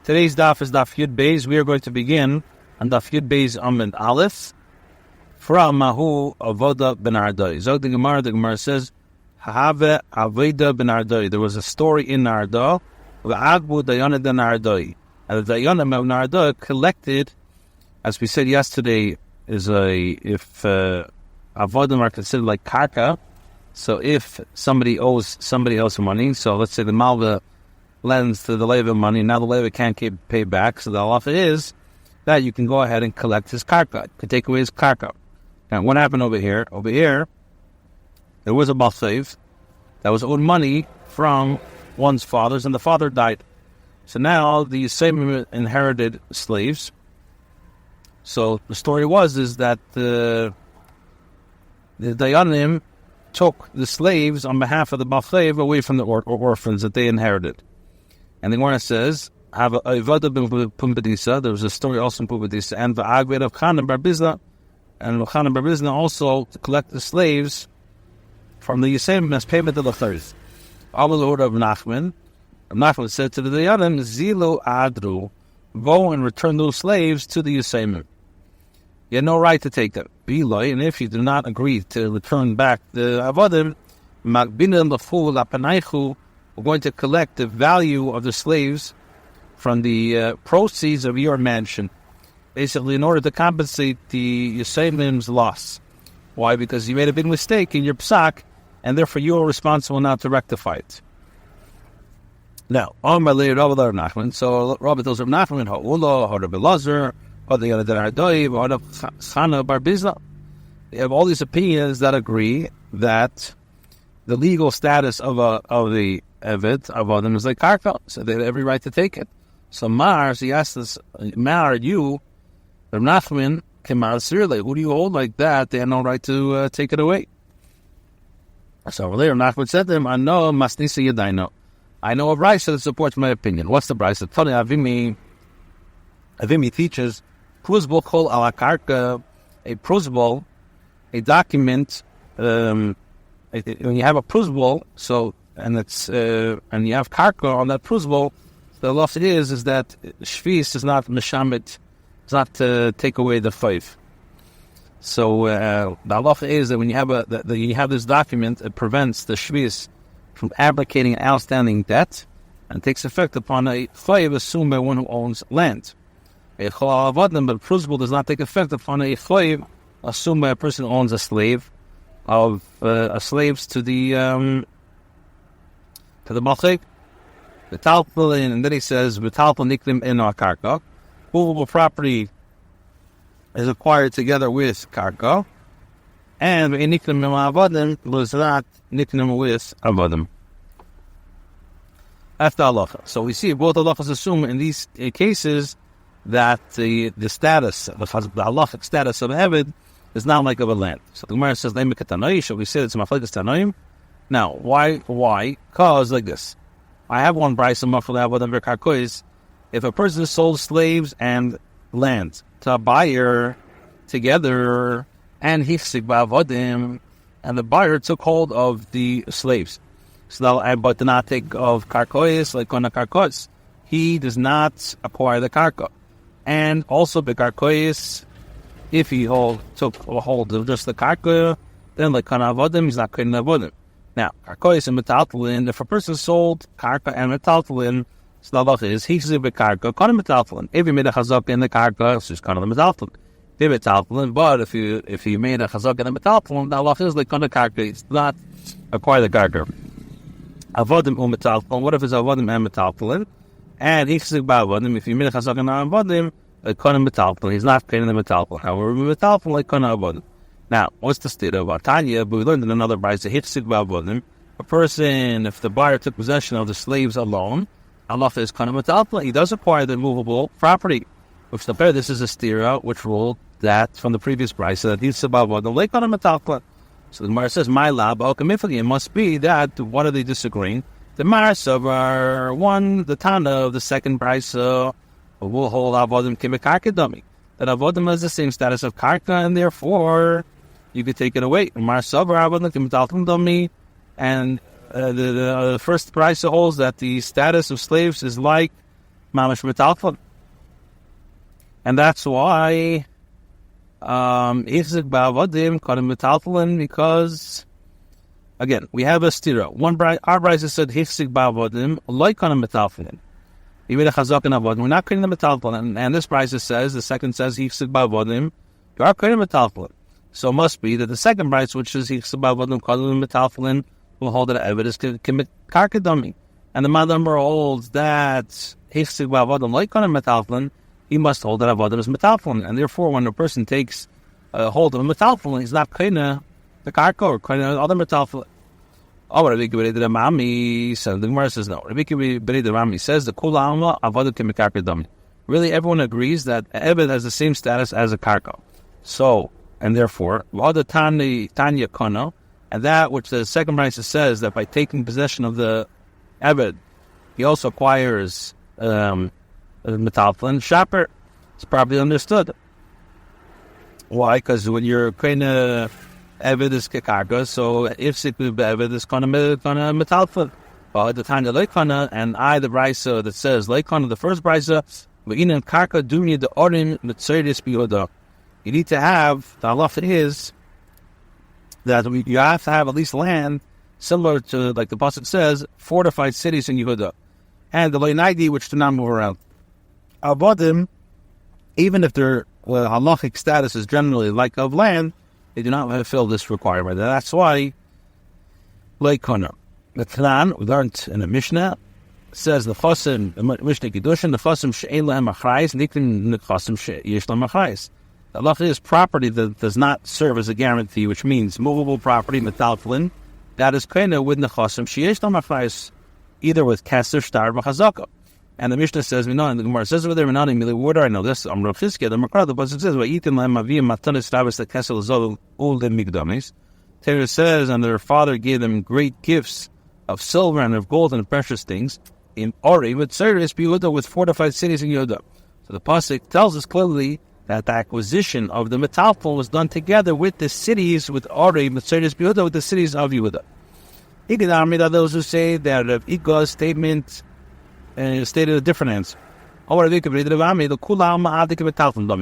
Today's daf is daf Yud Beis. We are going to begin on daf Yud Beis Amud Aleph from Mahu Avoda ben Ardai. Zog the Gemara says, Have Aveda ben Ardai. There was a story in Narda, Agbu Dayana ben Ardai. And the Dayana ben Ardai collected, as we said yesterday, if Avodim are considered like karka. So if somebody owes somebody else money, so let's say the Malva lends to the Levi money, now the Levi can't pay back, so the halacha is that you can go ahead and collect his karka. You can take away his karka. Now, what happened over here? Over here, there was a Balsev that was owed money from one's fathers, and the father died. So now the same inherited slaves. So the story is that the Dayanim took the slaves on behalf of the Balsev away from the orphans that they inherited. And the Gemara says, "Have a Ivada ben Pumbedisa." There was a story also in Pumbedisa, and the Agved of Chana bar Bizna, and Chana bar Bizna also to collect the slaves from the Yisayim as payment of the thirds. Amal Lord of Nachman. Nachman said to the Dayanim, "Zilo Adru, go and return those slaves to the Yisayim. You have no right to take them. Biloi, and if you do not agree to return back the Avodim, Magbinan Laful Lapanaichu." We're going to collect the value of the slaves from the proceeds of your mansion, basically in order to compensate the Yisayim's loss. Why? Because you made a big mistake in your psak, and therefore you are responsible now to rectify it. Now, on my later Rabbi Nachman, so Rabbi tells Rabbi Nachman, Ha'ula, Rabbi Lazar, Rabbi Yadar Rabbi Chana bar Bizna. They have all these opinions that agree that the legal status of the Eved, Avodim, is like karka, so they have every right to take it. So he asked us, Mar, you, Reb Nachman, Kemar Sirle, who do you hold like that? They have no right to take it away. So later Nachman said to him, I know Masnisa Yadaino. I know a brisa that supports my opinion. What's the brisa? Tani Avimi teaches, Prusbol Kol ala karka, a prusbol, a document, when you have a prusbol, so and it's and you have karka on that prusbol, the law is that shvis is not meshamit, does not take away the five. So the law is that when you have you have this document, it prevents the shvis from abrogating an outstanding debt, and takes effect upon a five assumed by one who owns land. But prusbol does not take effect upon a five assumed by a person who owns a slave of slaves to the Malchik, and then he says, V'talpal niklim in our karka. Movable property is acquired together with karka, and niklim in avodim was not niklim with avodim. After halacha. So we see both halachas assume in these cases that the status, the halachic status of Eved is not like of a land. So the Gemara says, shall we say it's maflekas tanoim? Now, why? Because like this. I have one brisa mafle avodim v'karkois. If a person sold slaves and land to a buyer together, and hifsik ba'avodim, and the buyer took hold of the slaves, so but did not take of karkois, like on a karkois, he does not acquire the karka. And also bekarkois, if he took hold of just the karka, then like on avodim, he's not creating avodim. Now, karkois and metaltalin, if a person sold karka and metaltalin, so the halacha is, he's a karka, kana metaltalin. If he made a chazak in the karka, it's just kana metaltalin. But if you made a chazak in the metaltalin, the halacha is like kana karka, it's not acquire the karka. Avodim or metaltalin, what if it's avodim and metaltalin? And he's a ba'avodim, if you made a chazak in the avodim, like kana metaltalin, he's not creating the metaltalin. However, metaltalin like kana avodim. Now, what's the state of Tanya? But we learned in another brisa, a person, if the buyer took possession of the slaves alone, Allah is kind of metalpla, he does acquire the movable property. Which the pair, this is a stira, which ruled that from the previous brisa that he's about the lake on a metalpla. So the Gemara says, my lab, it must be that, what are they disagreeing? The Marasa are one, the Tana of the second brisa, will hold Avodim Kimekarka dummy. That Avodim has the same status of Karka, and therefore you could take it away. And the first price holds that the status of slaves is like mamash metaltalin. And that's why Ichzik ba'avodim kanim metaltalin, because again, we have a stira. Our brisa said Ichzik ba'avodim loy kanim metaltalin. Even a chazak and avodim, we're not kanim the metaltalin. And this brisa says, the second says Ichzik ba'avodim, you are kanim metaltalin. So it must be that the second brisa, which is Ichzik ba'avodim kanim metaltalin, will hold that evidence commit karkadami. And the Madamber holds that Hichsig ba'avodim like on a metaltalin, he must hold that avodim is metaltalin. And therefore, when a person takes hold of a metaltalin, he's not kaina the karka or kaina other metaltalin. Oh, Rabbi Kibbutz the Mami says, the Gemara says no. Rabbi Kibbutz the Mami says the kula alma avodim commit karkadami. Really, everyone agrees that Eved has the same status as a karka. So, and therefore, Vada Tanya Kono, and that which the second brisa says that by taking possession of the Eved, he also acquires metaltalin, shaper. It's probably understood. Why? Because when you're kind of Eved is kekarga, so if siklu Eved is kind of metaltalin. Well, at the time the leikana, and the brisa that says leikana, the first brisa, v'inin karka dunya the orim mitzayis biyoda. You need to have, the halacha is that you have to have at least land similar to, like the pasuk says, fortified cities in Yehuda, and the leinaidi, which do not move around. Avodim, even if their halachic status is generally like of land, they do not fulfill this requirement. And that's why, like Kona, the Tanan, we learned in the Mishnah, says the Chosim, the Mishnah Kiddushin, the Chosim she'en lehem achrais, nikin nechosim she'yesh lehem achrais. The halacha is property that does not serve as a guarantee, which means movable property, metaltalin, that is kind of with nechosim sheyesh lehem achrais, either with keser, star, v'chazaka. And the Mishnah says, we know, and the Gemara says over there, we know, where do I know this? I'm Rav Chizkiah, the Makar, the pasuk says, v'yitin lehem aviyim matanis rabis the keser l'zol u'lim migdamis. Torah says, and their father gave them great gifts of silver and of gold and precious things in Ori, with Seres Yehuda, with fortified cities in Yehuda. So the pasuk tells us clearly that the acquisition of the metaltalin was done together with the cities, with Ori, with Seres Yehuda, with the cities of Yehuda. There are those who say that Iga's statement stated a different answer. The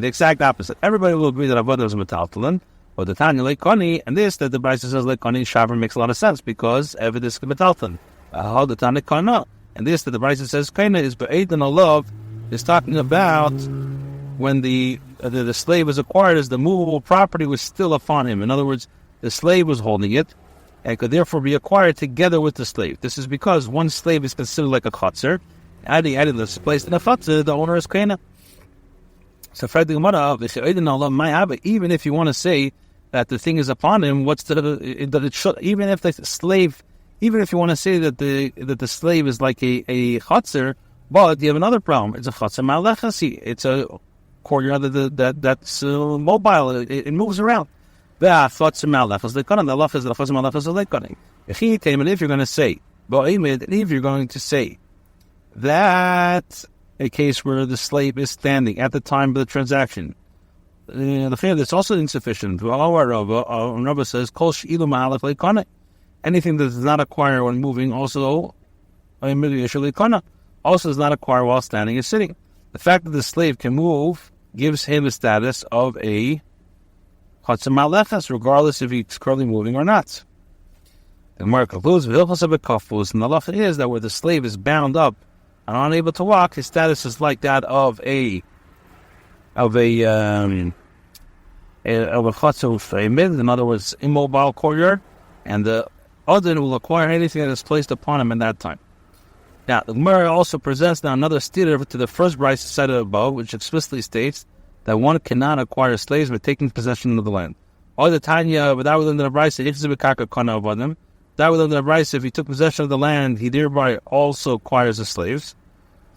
exact opposite. Everybody will agree that Avodah is a metaltalin, but the Tanya Leikoni, and this, that the Brisa says Leikoni Shaver makes a lot of sense, because Eved is metaltalin. How the Tanya Kana, and this, that the Brisa says Kaina is Be'ed and Allah, is talking about when the slave was acquired, as the movable property was still upon him. In other words, the slave was holding it, and could therefore be acquired together with the slave. This is because one slave is considered like a chotzer, and he added this place in a chotzer, the owner is kaina. So, even if you want to say that the thing is upon him, even if the slave, even if you want to say that the slave is like a chotzer, but you have another problem. It's a chotzer malechasi. It's a courtyard that's mobile. It moves around. If you're going to say that a case where the slave is standing at the time of the transaction, that's also insufficient. Rabbi says, anything that does not acquire when moving also does not acquire while standing or sitting. The fact that the slave can move gives him the status of a Chatzim Malechas, regardless if he's currently moving or not. The Gemara concludes, and the halacha is that where the slave is bound up and unable to walk, his status is like that of a chatzim, in other words, immobile courtyard, and the other will acquire anything that is placed upon him in that time. Now, the Gemara also presents now another stira to the first brisa cited above, which explicitly states that one cannot acquire slaves by taking possession of the land. Or the Tanya, without within the brisa, if he took possession of the land, he thereby also acquires the slaves.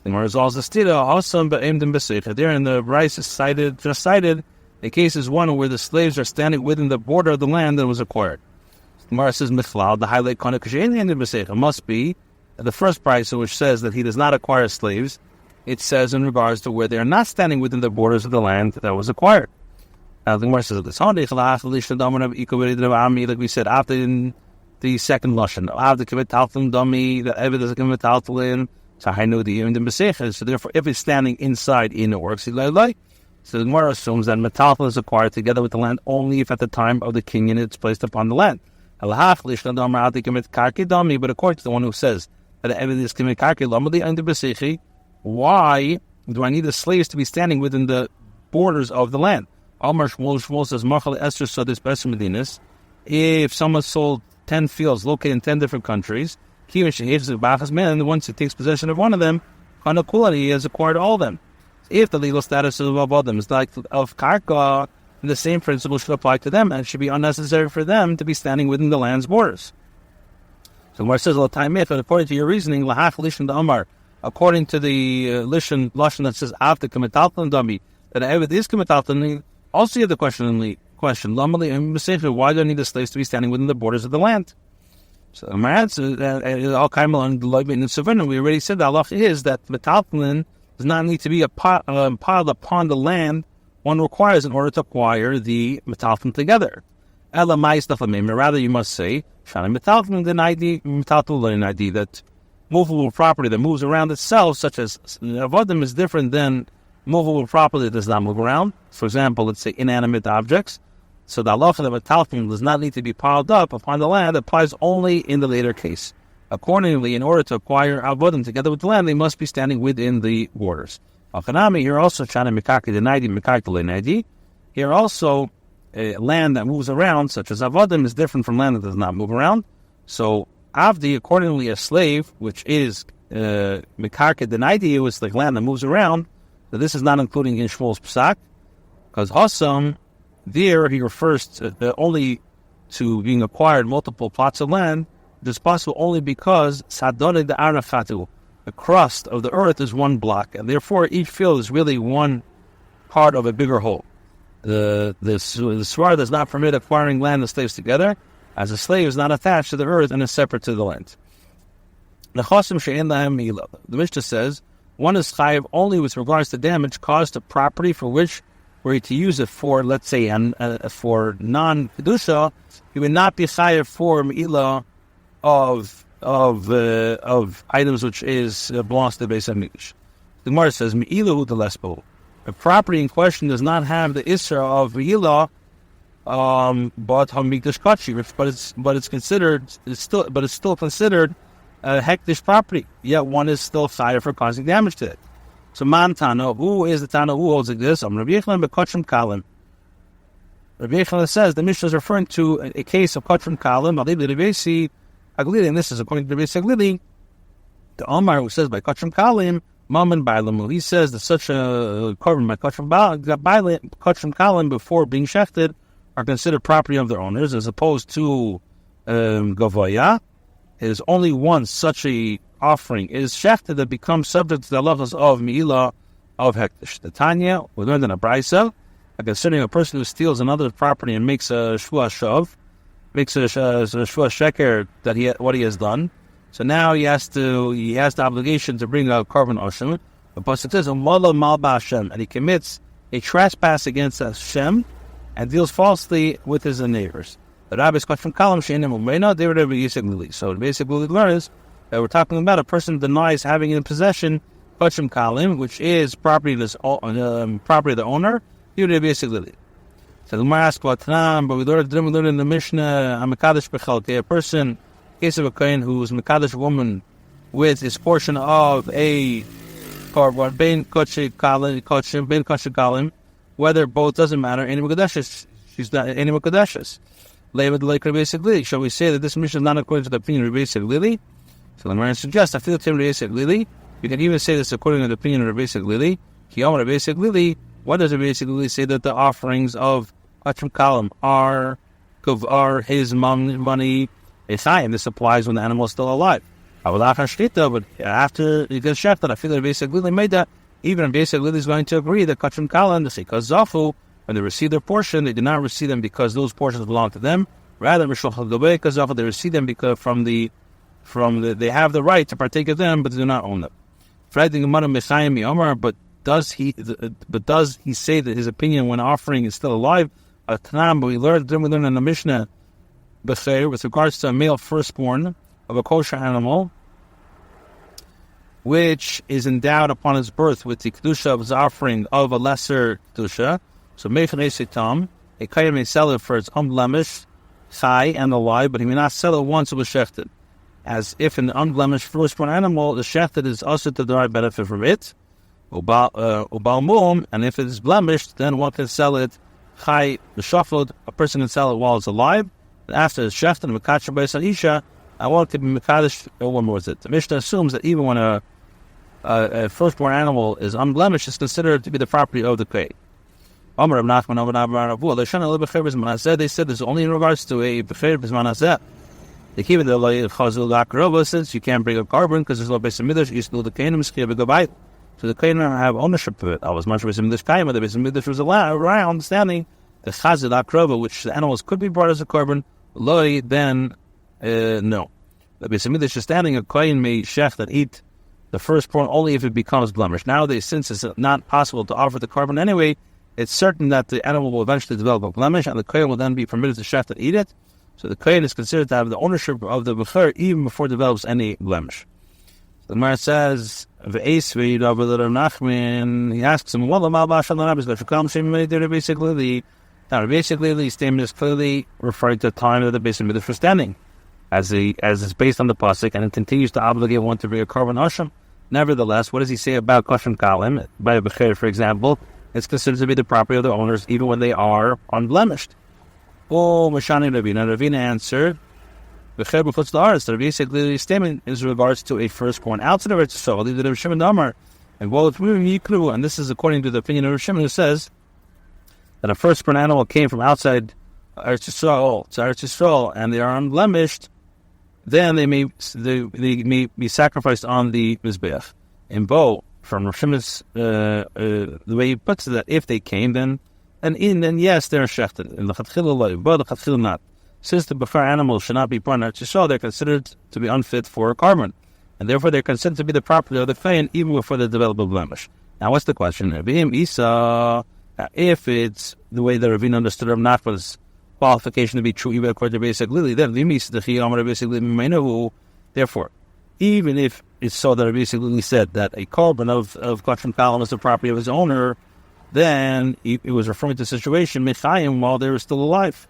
The Gemara is also stira, there in the brisa just cited, the case is one where the slaves are standing within the border of the land that was acquired. The Gemara says, the highlight it must be the first brisa, which says that he does not acquire slaves. It says in regards to where they are not standing within the borders of the land that was acquired. Now the Gemara says this, like we said, after in the second lashon, after kibbut taltalin dami, the Eved is a kibbut taltalin, So I know the Masechah. So therefore, if it's standing inside, it works. So the Gemara assumes that metalton is acquired together with the land only if at the time of the kinyan it's placed upon the land. But according to the one who says that evidence can make karki, why do I need the slaves to be standing within the borders of the land? Amar Shmuel says, if someone sold 10 fields located in 10 different countries, and once he takes possession of one of them, he has acquired all of them. If the legal status of all of them is like of karka, then the same principle should apply to them, and it should be unnecessary for them to be standing within the land's borders. So Gemara says, according to your reasoning, according to the lashon that says after kamitaltan dami, that Eved is kamitaltan, also you have the question. Why do I need the slaves to be standing within the borders of the land? So my answer, we already said that Allah is that metalton does not need to be piled upon the land one requires in order to acquire the metalton together. Rather, you must say that movable property that moves around itself, such as avodim, is different than movable property that does not move around. For example, let's say inanimate objects. So the halacha that metalton does not need to be piled up upon the land applies only in the later case. Accordingly, in order to acquire avodim together with the land, they must be standing within the borders. Here also here also land that moves around, such as avodim, is different from land that does not move around. So avdi, accordingly, a slave, which is mekarke denaidi, was the land that moves around. So this is not including in Shmuel's psak, because Hassam, there he refers to, only to being acquired multiple plots of land. It is possible only because sadone de arafatu, the crust of the earth is one block, and therefore each field is really one part of a bigger whole. The swar does not permit acquiring land and slaves together, as a slave is not attached to the earth and is separate to the land. The Mishnah says, one is chayiv only with regards to damage caused to property for which, were he to use it for, let's say, for non-kedusha, he would not be chayiv for me'ilah of items which belongs to the Beis HaMikdash. The Gemara says, me'ilahu de lesbo. The property in question does not have the isra of me'ilah, but hamikdash kachi, but it's still considered a hektish property. Yet one is still chayav for causing damage to it. So man Tana, who is the Tana who holds like this? Rabbi Yechlan bekotrim kalim. Rabbi Yechlan says the Mishnah is referring to a case of kotrim kalim. And this is according to Rabbi Aglili, the Omar who says by kotrim kalim, maman bailamu. He says that such a korban by kotrim kalim before being shechted are considered property of their owners, as opposed to gavoya. It is only once such a offering is shechted that becomes subject to the halachas of me'ilah of hektish. The Tanya, we learned in a brisa, considering a person who steals another's property and makes a shvuah shav, makes a shvuah sheker that what he has done. So now he has the obligation to bring a korban oshim. The pasuk says, and he commits a trespass against Hashem and deals falsely with his neighbors. The rabbis cut from kalam she'enim umeina, they were Rabbi Yisrael. So basically we learn is that we're talking about a person denies having in possession kachim kalim, which is property of the owner. You Rabbi Yisrael. So the Gemara asks about Tanam, but we learned in the Mishnah, Hamakadosh Bechalke, a person, case of a kohen who's Makadosh woman with his portion of a korban, ben kachim kalim, whether both doesn't matter, any Makadosh, she's not any Makadosh. Shall we say that this Mishnah is not according to the opinion of Rabbi Aglili? So the Gemara suggests, I feel to Rabbi Aglili. You can even say this according to the opinion of Rabbi Aglili. Rabbi Aglili. What does Rabbi Aglili say that the offerings of Kachim Kalam are his money? This applies when the animal is still alive. But after he gets shechted, I feel that Rabbi Aglili made that. Even Rabbi Aglili is going to agree that Kachim Kalam, because Zafu, when they receive their portion, they do not receive them because those portions belong to them. Rather, they receive them because they have the right to partake of them, but they do not own them. But does he say that his opinion when offering is still alive? But we learned in the Mishnah with regards to a male firstborn of a kosher animal, which is endowed upon his birth with the kedusha of his offering of a lesser kedusha. So meichanei sitam, a kohen may sell it for its unblemished chai and alive, but he may not sell it once it was shechted. As if in the unblemished firstborn animal, the shechted is also to derive benefit from it. Ubal mum, and if it is blemished, then one can sell it chai b'shaflod. A person can sell it while it's alive, and after it's shechted, mekacher b'esan isha, and one can be mekadesh one more with it. The Mishnah assumes that even when a firstborn animal is unblemished, it's considered to be the property of the kohen. They said this only in regards to a becher b'zman. They keep it the since you can't bring a carbon because there's no base of midrash. You still the kohen mitzvah. So the kohen have ownership of it. I was much base of midrash kaima. The base of midrash was around standing the chazil akrova, which the animals could be brought as a carbon. Loi then no. The base of midrash is standing. A kohen may shech that eat the firstborn only if it becomes blemished. Nowadays, since it's not possible to offer the carbon anyway, it's certain that the animal will eventually develop a blemish, and the kohen will then be permitted to shech and eat it. So the kohen is considered to have the ownership of the becher even before it develops any blemish. So the Gemara says, he asks him, basically the statement is clearly referring to the time of the base of midrash for standing, as is based on the pasuk, and it continues to obligate one to bring a carbon asham. Nevertheless, what does he say about koshem kalim? By a becher, for example, it's considered to be the property of the owners even when they are unblemished. Oh, Mashani Ravina. Ravina answered, the basically statement is in regards to a firstborn outside of Eretz Yisrael, and this is according to the opinion of Rav Shimon, who says that a firstborn animal came from outside Eretz Yisrael, and they are unblemished, then they may be sacrificed on the Mizbeach. In Bo, from Rav Shimon's, the way he puts it, that if they came, then yes, they're shechted. In the Chatchila, but the Chatchila not. Since the becher animals should not be brought out to show, they're considered to be unfit for a carbon, and therefore they're considered to be the property of the kohen even before they develop a blemish. Now, what's the question? If it's the way that Ravina understood Rav Nachman's qualification to be true, even according to basic lily, then therefore, even if it's so that basic lily said that a carbon of koshem kalim is the property of his owner, then it was referring to the situation mechayim while they were still alive.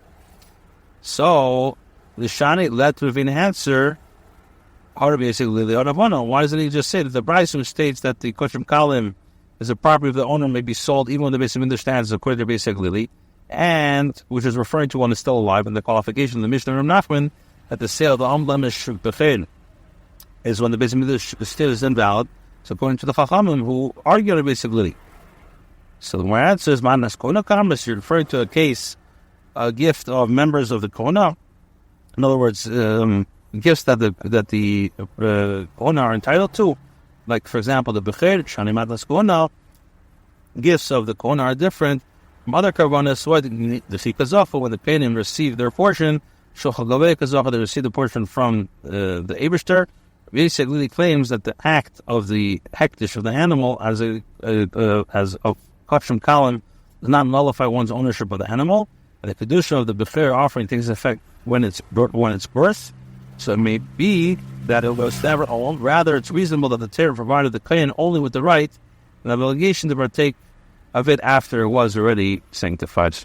So the Shani let Ravina answer, why doesn't he just say that the Bryson states that the koshem kalim is a property of the owner, may be sold even when the basic understands according to basic lily, and which is referring to one is still alive, and the qualification of the Mishnah of Nachman that the sale of the unblemished becher is when the basic midrash still is invalid. So according to the Chachamim who argue on the basic lily. So the answer is Manas Kona Kamas. You're referring to a gift of members of the Kona. In other words, gifts that the Kona are entitled to. Like, for example, the Becher, Shani Manas Kona, gifts of the Kona are different from other Karbanas. The Chikazafa, when the Peinim receive their portion, Shochagavei Kazafa, they receive the portion from the Eberster. Basically claims that the act of the hektish of the animal as a koshem kalim does not nullify one's ownership of the animal, and the kedusha of the becher offering takes effect when it's birth. So it may be that it was never owned. Rather, it's reasonable that the Torah provided the kohen only with the right and the obligation to partake of it after it was already sanctified.